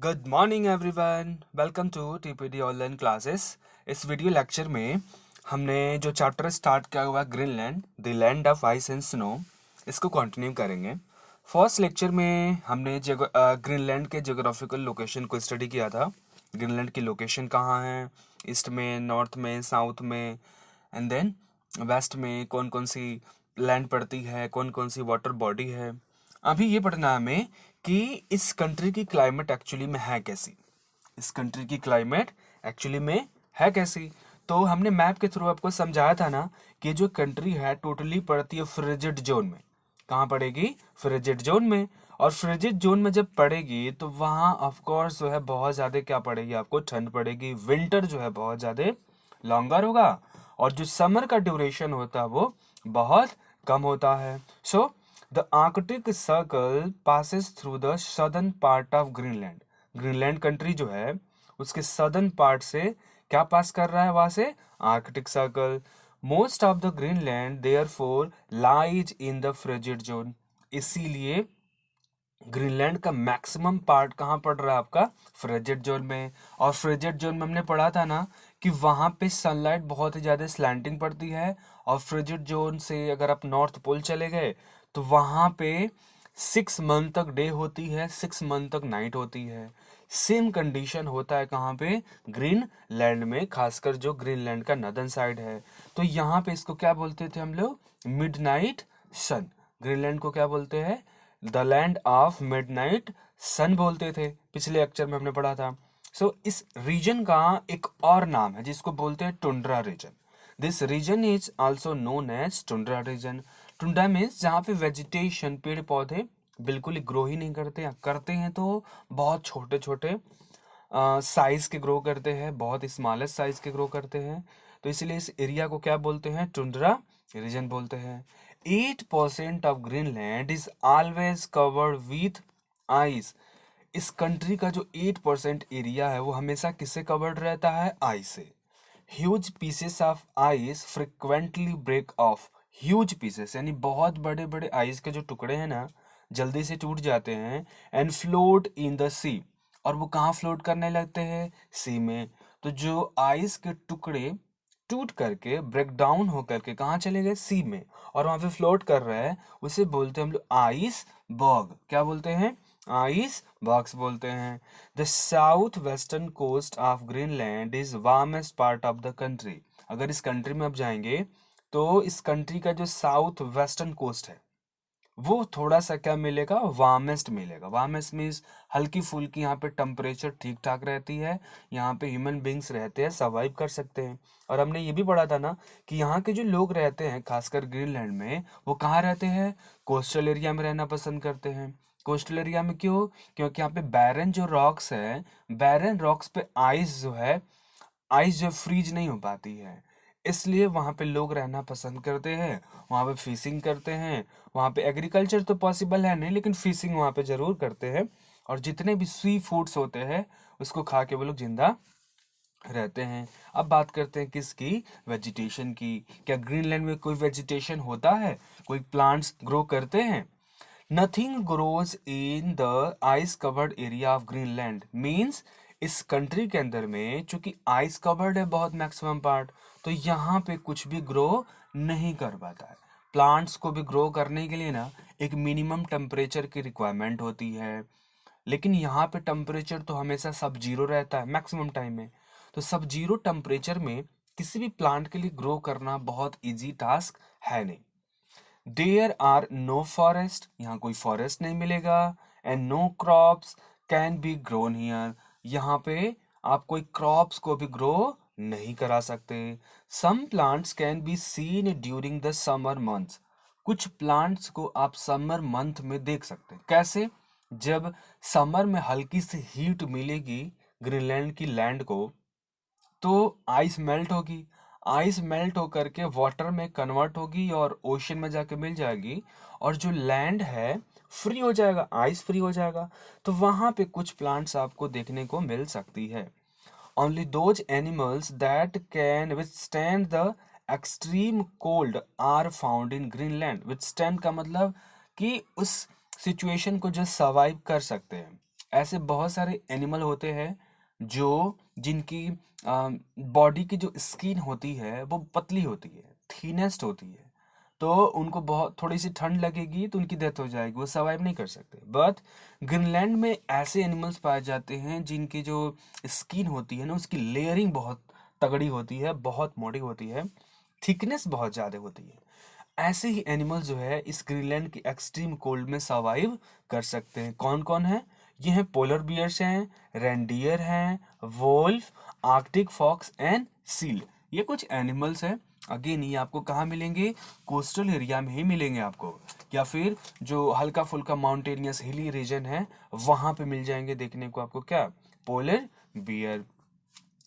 Good morning everyone, welcome to TPD online classes. इस video lecture में हमने जो चैप्टर स्टार्ट किया हुआ Greenland the land of ice and snow, इसको कंटिन्यू करेंगे। फर्स्ट लेक्चर में हमने ग्रीनलैंड के जोग्राफिकल लोकेशन को स्टडी किया था। ग्रीनलैंड की लोकेशन कहाँ है, ईस्ट में, नॉर्थ में, साउथ में, एंड देन वेस्ट में कौन कौन सी लैंड पड़ती है, कौन कौन सी वाटर बॉडी है। अभी ये पढ़ना है हमें कि इस कंट्री की क्लाइमेट एक्चुअली में है कैसी। इस कंट्री की क्लाइमेट एक्चुअली में है कैसी। तो हमने मैप के थ्रू आपको समझाया था ना कि जो कंट्री है टोटली पड़ती है फ्रिजिड जोन में। कहाँ पड़ेगी? फ्रिजिड जोन में। और फ्रिजिड जोन में जब पड़ेगी तो वहाँ ऑफ कोर्स जो है बहुत ज़्यादा क्या पड़ेगी, आपको ठंड पड़ेगी। विंटर जो है बहुत ज़्यादा लॉन्गर होगा और जो समर का ड्यूरेशन होता है वो बहुत कम होता है। So the Arctic circle passes through the southern part of Greenland. Greenland country जो है उसके सदर्न पार्ट से क्या पास कर रहा है? वहां से Arctic circle. Most of the Greenland therefore lies in the frigid zone. इसीलिए ग्रीनलैंड का मैक्सिमम पार्ट कहाँ पड़ रहा है? आपका फ्रिजिड जोन में। और फ्रिजिड जोन में हमने पढ़ा था ना कि वहां पे सनलाइट बहुत ही ज्यादा स्लैंटिंग पड़ती है। और फ्रिजिड जोन से अगर आप नॉर्थ पोल चले गए तो वहां पे 6 मंथ तक डे होती है, 6 मंथ तक नाइट होती है। सेम कंडीशन होता है कहाँ पे? ग्रीनलैंड में, खासकर जो ग्रीनलैंड का नदर्न साइड है। तो यहाँ पे इसको क्या बोलते थे हम लोग? मिडनाइट सन। ग्रीनलैंड को क्या बोलते हैं? द लैंड ऑफ मिडनाइट सन बोलते थे। पिछले लेक्चर में हमने पढ़ा था। इस रीजन का एक और नाम है जिसको बोलते हैं tundra region. This region is also known as tundra region. Tundra means जहाँ पे वेजिटेशन, पेड़ पौधे बिल्कुल ही ग्रो ही नहीं करते, या करते हैं तो बहुत छोटे छोटे साइज के ग्रो करते हैं, बहुत स्मॉलेस्ट साइज के ग्रो करते हैं। तो इसलिए इस एरिया को क्या बोलते हैं? टुंड्रा रीजन बोलते हैं। 8% of Greenland is always covered with ice. इस कंट्री का जो 8% एरिया है वो हमेशा किससे कवर्ड रहता है? आइस से। Huge pieces of ice frequently break off. Huge pieces यानी बहुत बड़े बड़े आइस के जो टुकड़े हैं ना, जल्दी से टूट जाते हैं। एंड फ्लोट इन द सी। और वो कहाँ फ्लोट करने लगते हैं? सी में। तो जो आइस के टुकड़े टूट करके, ब्रेक डाउन होकर के कहाँ चले गए? सी में। और वहां पे फ्लोट कर रहा है, उसे बोलते हैं हम लोग आइस बॉग। क्या बोलते हैं? आइस बॉक्स बोलते हैं। The south western coast of Greenland is warmest part of the country. अगर इस कंट्री में आप जाएंगे तो इस कंट्री का जो साउथ वेस्टर्न कोस्ट है वो थोड़ा सा क्या मिलेगा? वार्मेस्ट मिलेगा। वार्मेस्ट मीन्स हल्की फुल्की यहाँ पे टेम्परेचर ठीक ठाक रहती है। यहाँ पे ह्यूमन बींग्स रहते हैं, सर्वाइव कर सकते हैं। और हमने ये भी पढ़ा था ना कि यहाँ के जो लोग रहते हैं खासकर ग्रीनलैंड में, वो कहाँ रहते हैं? कोस्टल एरिया में रहना पसंद करते हैं। कोस्टल एरिया में क्यों? क्योंकि यहाँ पे बैरन जो रॉक्स है, बैरन रॉक्स पे आइस जो फ्रीज नहीं हो पाती है, इसलिए वहां पे लोग रहना पसंद करते हैं। वहां पे फिशिंग करते हैं। वहां पे एग्रीकल्चर तो पॉसिबल है नहीं, लेकिन फिशिंग वहां पे जरूर करते हैं। और जितने भी सी फूड्स होते हैं उसको खा के वो लोग जिंदा रहते हैं। अब बात करते हैं किसकी? वेजिटेशन की। क्या ग्रीनलैंड में कोई वेजिटेशन होता है? कोई प्लांट्स ग्रो करते हैं? Nothing grows in the ice covered area of Greenland. Means इस कंट्री के अंदर में चूंकि आइस कवर्ड है बहुत मैक्सिमम पार्ट, तो यहाँ पे कुछ भी ग्रो नहीं कर पाता है। प्लांट्स को भी ग्रो करने के लिए ना एक मिनिमम टेम्परेचर की रिक्वायरमेंट होती है। लेकिन यहाँ पे टेम्परेचर तो हमेशा सब जीरो रहता है मैक्सिमम टाइम में। तो सब जीरो टेम्परेचर में किसी भी प्लांट के लिए ग्रो करना बहुत इजी टास्क है नहीं। There are no forest. यहाँ कोई फॉरेस्ट नहीं मिलेगा। And no crops can be grown here. यहाँ पे आप कोई क्रॉप्स को भी ग्रो नहीं करा सकते। Some plants can be seen during the summer months. कुछ प्लांट्स को आप समर मंथ में देख सकते हैं। कैसे? जब समर में हल्की सी हीट मिलेगी ग्रीनलैंड की लैंड को, तो आइस मेल्ट होगी। आइस मेल्ट होकर के वाटर में कन्वर्ट होगी और ओशन में जाके मिल जाएगी। और जो लैंड है फ्री हो जाएगा, आइस फ्री हो जाएगा। तो वहां पे कुछ प्लांट्स आपको देखने को मिल सकती है। Only those animals that can withstand the extreme cold are found in Greenland. Withstand का मतलब कि उस सिचुएशन को जो सर्वाइव कर सकते हैं। ऐसे बहुत सारे एनिमल होते हैं जो जिनकी बॉडी की जो स्किन होती है वो पतली होती है, थीनेस्ट होती है। तो उनको बहुत थोड़ी सी ठंड लगेगी तो उनकी डेथ हो जाएगी, वो सर्वाइव नहीं कर सकते। बट ग्रीनलैंड में ऐसे एनिमल्स पाए जाते हैं जिनकी जो स्किन होती है ना, उसकी लेयरिंग बहुत तगड़ी होती है, बहुत मोटी होती है, थिकनेस बहुत ज़्यादा होती है। ऐसे ही एनिमल जो है इस ग्रीनलैंड की एक्सट्रीम कोल्ड में सर्वाइव कर सकते हैं। कौन कौन है? ये हैं पोलर बियर्स हैं, रेंडियर हैं, wolf, arctic fox and seal. ये कुछ एनिमल्स हैं। अगेन ये आपको कहाँ मिलेंगे? कोस्टल एरिया में ही मिलेंगे आपको, या फिर जो हल्का फुल्का माउंटेनियस हिली रीजन है वहाँ पे मिल जाएंगे देखने को आपको। क्या? Polar bear.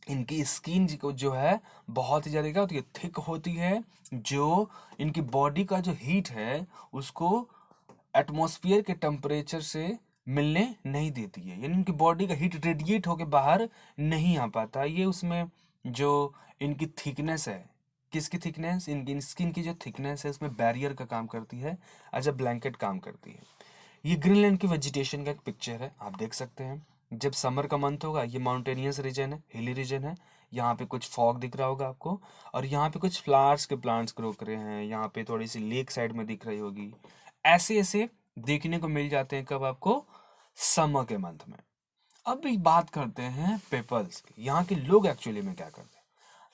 इनकी स्किन जो है बहुत ही ज़्यादा क्या होती है? थिक होती है, जो इनकी बॉडी का जो हीट है उसको एटमॉस्फेयर के टेम्परेचर से मिलने नहीं देती है, यानी इनकी बॉडी का हीट रेडिएट होके बाहर नहीं आ पाता। ये उसमें जो इनकी थिकनेस है, किसकी थिकनेस? इनकी स्किन की जो थिकनेस है उसमें बैरियर का काम करती है, एज अ ब्लैंकेट काम करती है। ये ग्रीनलैंड की वेजिटेशन का एक पिक्चर है, आप देख सकते हैं। जब समर का मंथ होगा, ये माउंटेनियस रीजन है, हिली रीजन है, यहाँ पे कुछ फॉग दिख रहा होगा आपको, और यहाँ पे कुछ फ्लावर्स के प्लांट्स ग्रो कर रहे हैं, यहाँ पे थोड़ी सी लेक साइड में दिख रही होगी। ऐसे ऐसे देखने को मिल जाते हैं कब आपको? समर के मंथ में। अब एक बात करते हैं पीपल्स की, यहाँ के लोग एक्चुअली में क्या करते हैं।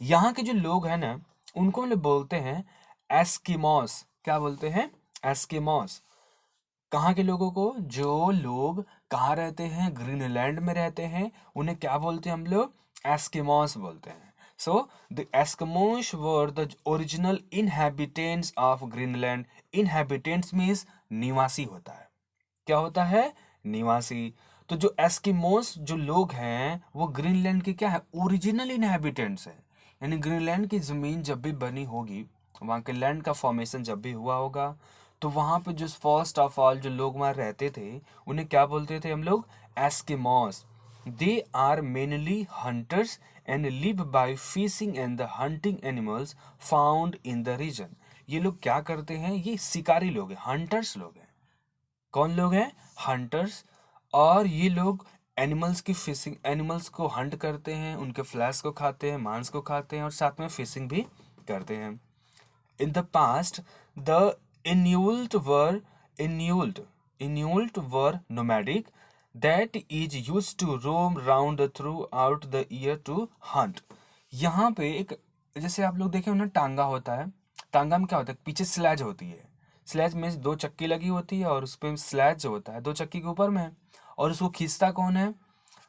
यहाँ के जो लोग हैं ना, उनको हम लोग बोलते हैं एस्किमोस। क्या बोलते हैं? एस्किमोस। कहाँ के लोगों को? जो लोग कहाँ रहते हैं? ग्रीनलैंड में रहते हैं, उन्हें क्या बोलते हैं हम लोग? एस्किमोस बोलते हैं। So the Eskimos were the original inhabitants of Greenland. Inhabitants means निवासी होता है। क्या होता है? निवासी। तो जो एस्किमोस जो लोग हैं वो ग्रीनलैंड के क्या है? ओरिजिनल इनहेबिटेंट्स हैं। यानी ग्रीनलैंड की ज़मीन जब भी बनी होगी, वहाँ के लैंड का फॉर्मेशन जब भी हुआ होगा, तो वहाँ पे जो फर्स्ट ऑफ ऑल जो लोग वहाँ रहते थे उन्हें क्या बोलते थे हम लोग? Eskimos. They are mainly hunters and live by fishing and the hunting animals found in the region. ये लोग क्या करते हैं? ये शिकारी लोग हैं, हंटर्स लोग हैं। कौन लोग हैं? हंटर्स। और ये लोग एनिमल्स की फिशिंग, एनिमल्स को हंट करते हैं, उनके फ्लैश को खाते हैं, मांस को खाते हैं, और साथ में फिशिंग भी करते हैं। In the past, the Inuit were Inuit Inuit were nomadic, that is used to roam round throughout the year to hunt. यहाँ पे एक, जैसे आप लोग देखे हो ना, टांगा होता है। टांगा में क्या होता है? पीछे स्लेज होती है। स्लेज में दो चक्की लगी होती है, और उस पर स्लेज जो होता है दो चक्की के ऊपर में है, और उसको खींचता कौन है?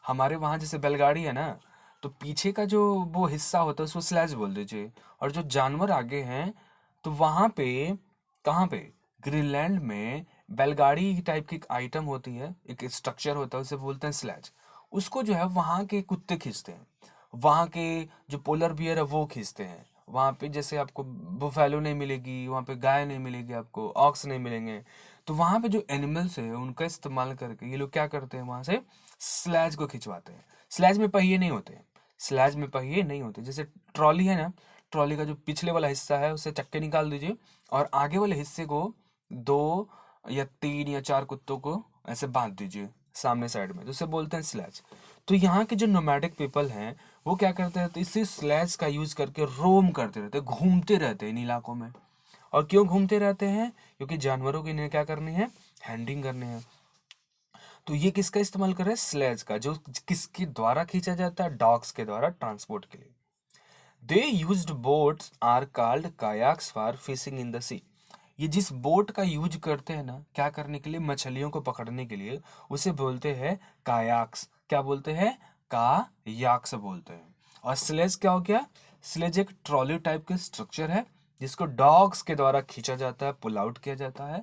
हमारे वहाँ जैसे बैलगाड़ी है ना, तो पीछे का जो वो हिस्सा होता है उसको स्लेज बोल दीजिए, और जो जानवर आगे हैं तो वहाँ पे, कहाँ पे? ग्रीनलैंड में बैलगाड़ी टाइप की एक आइटम होती है, एक स्ट्रक्चर होता है, उसे बोलते हैं स्लेज। उसको जो है वहाँ के कुत्ते खींचते हैं, वहाँ के जो पोलर बियर है वो खींचते हैं। वहाँ पे जैसे आपको बुफैलो नहीं मिलेगी, वहाँ पे गाय नहीं मिलेगी, आपको ऑक्स नहीं मिलेंगे, तो वहाँ पे जो एनिमल्स है उनका इस्तेमाल करके ये लोग क्या करते हैं? वहाँ से स्लेज को खिंचवाते हैं। स्लेज में पहिए नहीं होते, स्लेज में पहिए नहीं होते। जैसे ट्रॉली है ना, ट्रॉली का जो पिछले वाला हिस्सा है उससे चक्के निकाल दीजिए, और आगे वाले हिस्से को दो या तीन या चार कुत्तों को ऐसे बांध दीजिए सामने साइड में, तो उसे बोलते हैं स्लेज। तो यहाँ के जो नोमैडिक पीपल हैं वो क्या करते रहते हैं? इसी स्लेज का यूज करके रोम करते रहते हैं, घूमते रहते हैं इन इलाकों में। और क्यों घूमते रहते हैं? क्योंकि जानवरों की इन्हें क्या करनी है? हैंडिंग करनी है। तो ये किसका इस्तेमाल कर रहे हैं? स्लेज का, जो किसके द्वारा खींचा जाता है? डॉग्स के द्वारा, ट्रांसपोर्ट के लिए। They used boats are called kayaks for fishing in the sea. ये जिस बोट का यूज करते हैं ना, क्या करने के लिए? मछलियों को पकड़ने के लिए, उसे बोलते हैं कायाक्स। क्या बोलते हैं? कायाक्स बोलते हैं। और स्लेज क्या हो गया? स्लेज एक ट्रॉली टाइप के स्ट्रक्चर है जिसको डॉग्स के द्वारा खींचा जाता है, पुल आउट किया जाता है,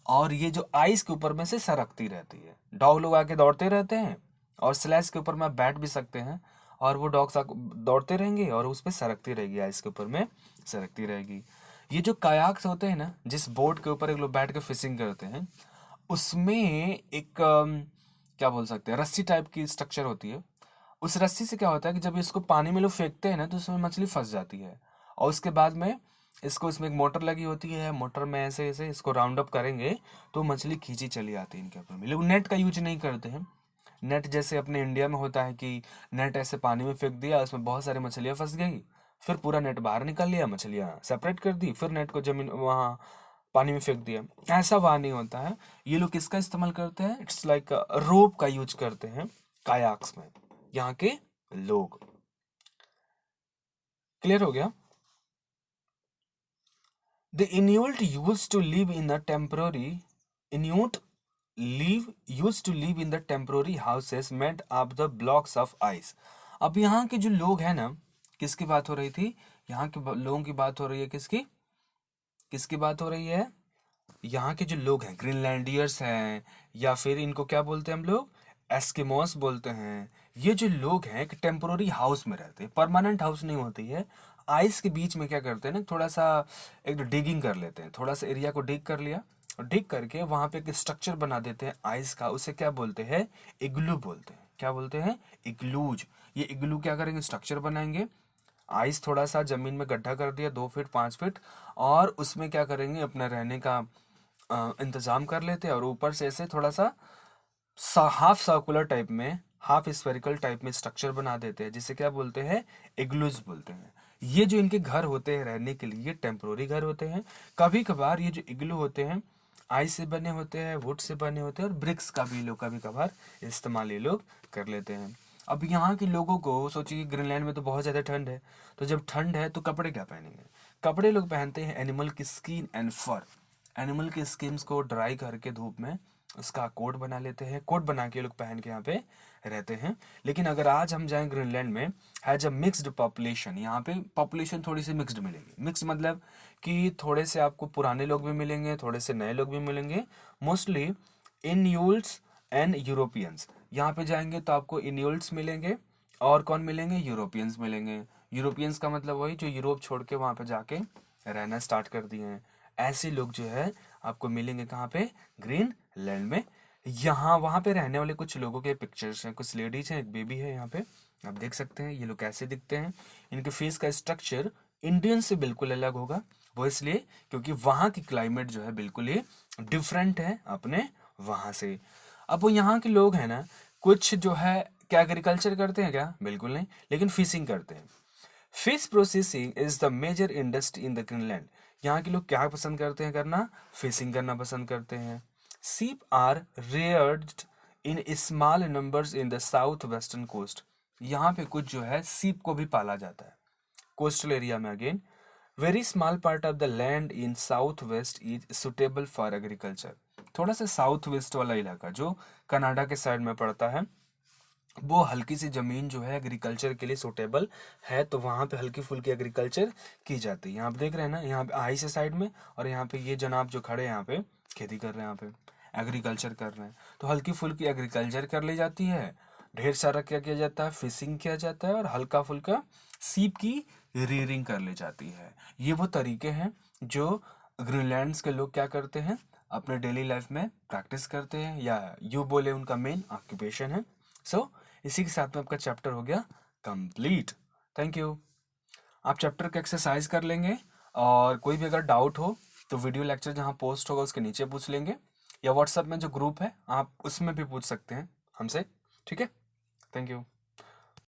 और ये जो आइस के ऊपर में से सरकती रहती है। डॉग लोग आके दौड़ते रहते हैं, और स्लेज के ऊपर में आप बैठ भी सकते हैं, और वो डॉग्स दौड़ते रहेंगे और उस पर सरकती रहेगी, आइस के ऊपर में सरकती रहेगी। ये जो कायाक्स होते हैं ना, जिस बोट के ऊपर एक लोग बैठ के फिशिंग करते हैं, उसमें एक क्या बोल सकते हैं, रस्सी टाइप की स्ट्रक्चर होती है। उस रस्सी से क्या होता है कि जब इसको पानी में लोग फेंकते हैं ना, तो उसमें मछली फंस जाती है, और उसके बाद में इसको, इसमें एक मोटर लगी होती है, मोटर में ऐसे ऐसे इसको राउंड अप करेंगे तो मछली खींची चली आती है इनके ऊपर में। लोग नेट का यूज नहीं करते हैं, नेट जैसे अपने इंडिया में होता है कि नेट ऐसे पानी में फेंक दिया, उसमें बहुत सारी मछलियाँ फंस गई, फिर पूरा नेट बाहर निकाल लिया, मछलियाँ सेपरेट कर दी, फिर नेट को जमीन वहाँ पानी में फेंक दिया। ऐसा वहाँ नहीं होता है। ये लोग किसका इस्तेमाल करते हैं? इट्स लाइक रोप का यूज करते हैं कायाक्स में, यहाँ के लोग। क्लियर हो गया? The Inuit used to live in the temporary Inuit used to live in the temporary houses made of the blocks of ice. अब यहाँ के जो लोग हैं ना, किसकी बात हो रही थी? यहाँ के लोगों की बात हो रही है। किसकी किसकी बात हो रही है? यहाँ के जो लोग हैं, ग्रीनलैंडियर्स हैं, या फिर इनको क्या बोलते हैं हम लोग? एस्किमोस बोलते हैं। ये जो लोग हैं एक टेम्पोररी हाउस में रहते हैं, परमानेंट हाउस नहीं होती है। आइस के बीच में क्या करते हैं ना, थोड़ा सा एक डिगिंग कर लेते हैं, थोड़ा सा एरिया को डिग कर लिया, और डिग करके वहां पे एक स्ट्रक्चर बना देते हैं आइस का। उसे क्या बोलते हैं? इग्लू बोलते हैं। क्या बोलते हैं? इग्लूज। ये इग्लू क्या करेंगे? स्ट्रक्चर बनाएंगे। आइस थोड़ा सा जमीन में गड्ढा कर दिया 2 फीट 5 फीट, और उसमें क्या करेंगे? अपना रहने का इंतजाम कर लेते हैं, और ऊपर से ऐसे थोड़ा सा हाफ सर्कुलर टाइप में, हाफ स्फेरिकल टाइप में स्ट्रक्चर बना देते हैं, जिसे क्या बोलते हैं? इग्लूज बोलते हैं। ये जो इनके घर होते हैं रहने के लिए, टेम्पोररी घर होते हैं। कभी कभार ये जो इग्लू होते हैं आइस से बने होते हैं, वुड से बने होते हैं, और ब्रिक्स का भी लोग कभी कभार इस्तेमाल ये लोग कर लेते हैं। अब यहाँ के लोगों को सोचिए, ग्रीनलैंड में तो बहुत ज़्यादा ठंड है, तो जब ठंड है तो कपड़े क्या पहनेंगे? कपड़े लोग पहनते हैं एनिमल की स्किन एंड फर। एनिमल के स्किन्स को ड्राई करके धूप में उसका कोट बना लेते हैं, कोट बना के लोग पहन के यहाँ पे रहते हैं। लेकिन अगर आज हम जाएं ग्रीनलैंड में, हैज अ मिक्स्ड पॉपुलेशन, यहाँ पे पॉपुलेशन थोड़ी सी मिक्स्ड मिलेगी। मिक्स मतलब कि थोड़े से आपको पुराने लोग भी मिलेंगे, थोड़े से नए लोग भी मिलेंगे। Mostly Inuits and Europeans. यहाँ पे जाएंगे तो आपको इन्यूल्स मिलेंगे, और कौन मिलेंगे? यूरोपियंस मिलेंगे। यूरोपियंस का मतलब वही जो यूरोप छोड़ के वहाँ पे जाके रहना स्टार्ट कर दिए हैं। ऐसे लोग जो है आपको मिलेंगे कहाँ पे? ग्रीनलैंड में। यहाँ वहाँ पे रहने वाले कुछ लोगों के पिक्चर्स हैं, कुछ लेडीज हैं, एक बेबी है यहाँ पे, आप देख सकते हैं ये लोग कैसे दिखते हैं। इनके फेस का स्ट्रक्चर इंडियन से बिल्कुल अलग होगा। वो इसलिए क्योंकि वहाँ की क्लाइमेट जो है बिल्कुल ही डिफरेंट है अपने वहाँ से। अब वो यहाँ के लोग हैं ना, कुछ जो है क्या एग्रीकल्चर करते हैं क्या? बिल्कुल नहीं, लेकिन फिशिंग करते हैं। Fish processing is the major industry in the Greenland. यहाँ के लोग क्या पसंद करते हैं करना? फिशिंग करना पसंद करते हैं। Sheep are reared in small numbers in the south western coast. यहाँ पे कुछ जो है सीप को भी पाला जाता है कोस्टल एरिया में। Again, very small part of the land in south west is suitable for agriculture. थोड़ा सा साउथ वेस्ट वाला इलाका जो कनाडा के साइड में पड़ता है, वो हल्की सी जमीन जो है एग्रीकल्चर के लिए सूटेबल है, तो वहाँ पे हल्की फुल्की एग्रीकल्चर की जाती है। यहाँ पे देख रहे हैं ना, यहाँ पे आइस है साइड में, और यहाँ पे ये जनाब जो खड़े हैं यहाँ पे खेती कर रहे हैं, यहाँ पे एग्रीकल्चर कर रहे हैं, तो हल्की फुल्की एग्रीकल्चर कर ली जाती है। ढेर सारा क्या किया जाता है? फिशिंग किया जाता है, और हल्का फुल्का सीप की रीयरिंग कर ली जाती है। ये वो तरीके हैं जो ग्रीनलैंड्स के लोग क्या करते हैं? अपने डेली लाइफ में प्रैक्टिस करते हैं, या यू बोले उनका मेन ऑक्यूपेशन है। सो इसी के साथ में आपका चैप्टर हो गया कंप्लीट। Thank you. आप चैप्टर का एक्सरसाइज कर लेंगे, और कोई भी अगर डाउट हो तो वीडियो लेक्चर जहाँ पोस्ट होगा उसके नीचे पूछ लेंगे, या व्हाट्सएप में जो ग्रुप है आप उसमें भी पूछ सकते हैं हमसे। ठीक है? Thank you.